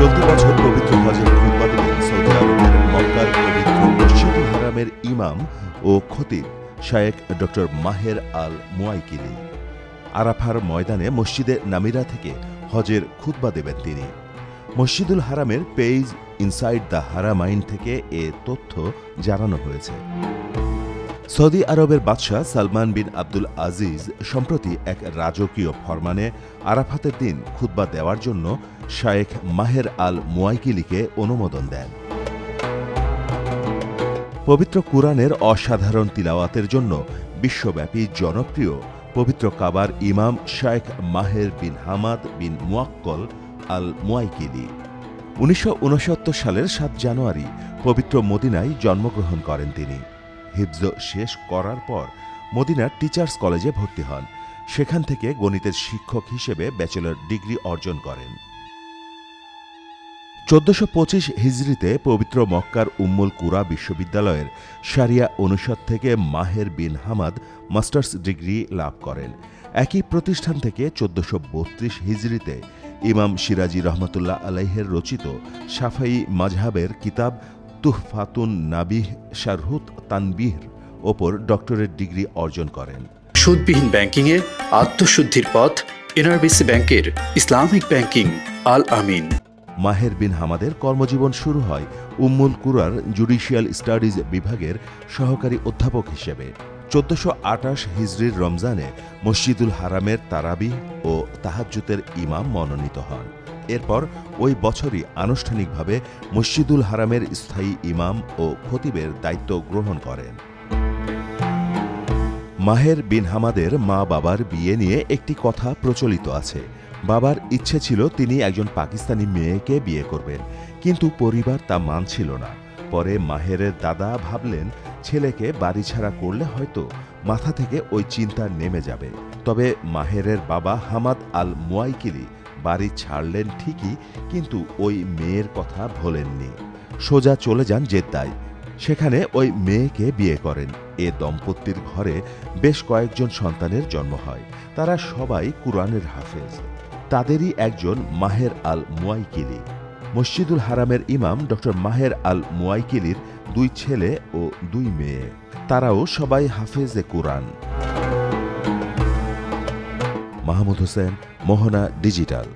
চলতি বছর পবিত্র হজের খুতবা দিলেন সৌদি আরবের মক্কার পবিত্র মসজিদুল হারামের ইমাম ও খতিব শায়েখ ডক্টর মাহের আল মুয়াইকিলি। আরাফার ময়দানে মসজিদে নামিরা থেকে হজের খুতবা দেবেন তিনি। মসজিদুল হারামের পেজ ইনসাইড দ্য হারামাইন থেকে এ তথ্য জানানো হয়েছে। সৌদি আরবের বাদশাহ সালমান বিন আব্দুল আজিজ সম্প্রতি এক রাজকীয় ফরমানে আরাফাতের দিন খুতবা দেওয়ার জন্য শায়েখ মাহের আল মুয়াইকিলিকে অনুমোদন দেন। পবিত্র কুরআনের অসাধারণ তিলাওয়াতের জন্য বিশ্বব্যাপী জনপ্রিয় পবিত্র কাবার ইমাম শায়েখ মাহের বিন হামাদ বিন মুয়াক্কল আল মুয়াইকিলি ১৯৬৯ সালের ৭ জানুয়ারি পবিত্র মদিনায় জন্মগ্রহণ করেন তিনি। হিফজ শেষ করার পর মদিনার টিচার্স কলেজে ভর্তি হন। সেখান থেকে গণিতের শিক্ষক হিসেবে ব্যাচেলর ডিগ্রি অর্জন করেন। ১৪২৫ হিজরিতে পবিত্র মক্কার উম্মুল কুরা বিশ্ববিদ্যালয়ের শারিয়া অনুষদ থেকে মাহের বিন হামাদ মাস্টার্স ডিগ্রি লাভ করেন। একই প্রতিষ্ঠান থেকে ১৪৩২ হিজরিতে ইমাম সিরাজি রহমতুল্লাহ আলাইহের রচিত শাফাই মাজহাবের কিতাব তুহফাতুন নাবিহ শারহুত তানবিহর ওপর ডক্টরেট ডিগ্রি অর্জন করেন। সুদবিহীন ব্যাংকিংয়ে আত্মশুদ্ধির পথ এনআরবিসি ব্যাংকের ইসলামিক ব্যাংকিং আল আমিন। মাহের বিন হামাদের কর্মজীবন শুরু হয় উম্মুল কুরার জুডিশিয়াল স্টাডিজ বিভাগের সহকারী অধ্যাপক হিসেবে। ১৪২৮ হিজরির রমজানে মসজিদুল হারামের তারাবিহ ও তাহাজ্জুদের ইমাম মনোনীত হন। এরপর ওই বছরই আনুষ্ঠানিকভাবে মসজিদুল হারামের স্থায়ী ইমাম ও খতিবের দায়িত্ব গ্রহণ করেন। মাহের বিন হামাদের মা বাবার বিয়ে নিয়ে একটি কথা প্রচলিত আছে। বাবার ইচ্ছে ছিল তিনি একজন পাকিস্তানি মেয়েকে বিয়ে করবেন, কিন্তু পরিবার তা মানছিল না। পরে মাহেরের দাদা ভাবলেন ছেলেকে বাড়ি ছাড়া করলে হয়তো মাথা থেকে ওই চিন্তা নেমে যাবে। তবে মাহেরের বাবা হামাদ আল মুয়াইকিলি বাড়ি ছাড়লেন ঠিকই, কিন্তু ওই মেয়ের কথা ভোলেননি। সোজা চলে যান জেদ্দায়। সেখানে ওই মেয়েকে বিয়ে করেন। এ দম্পতির ঘরে বেশ কয়েকজন সন্তানের জন্ম হয়। তারা সবাই কুরআনের হাফেজ। তাদেরই একজন মাহের আল মুয়াইকিলি। মসজিদুল হারামের ইমাম ডক্টর মাহের আল মুয়াইকিলির 2 ছেলে ও 2 মেয়ে। তারাও সবাই হাফেজে কুরআন। মাহমুদ হোসেন, মোহনা ডিজিটাল।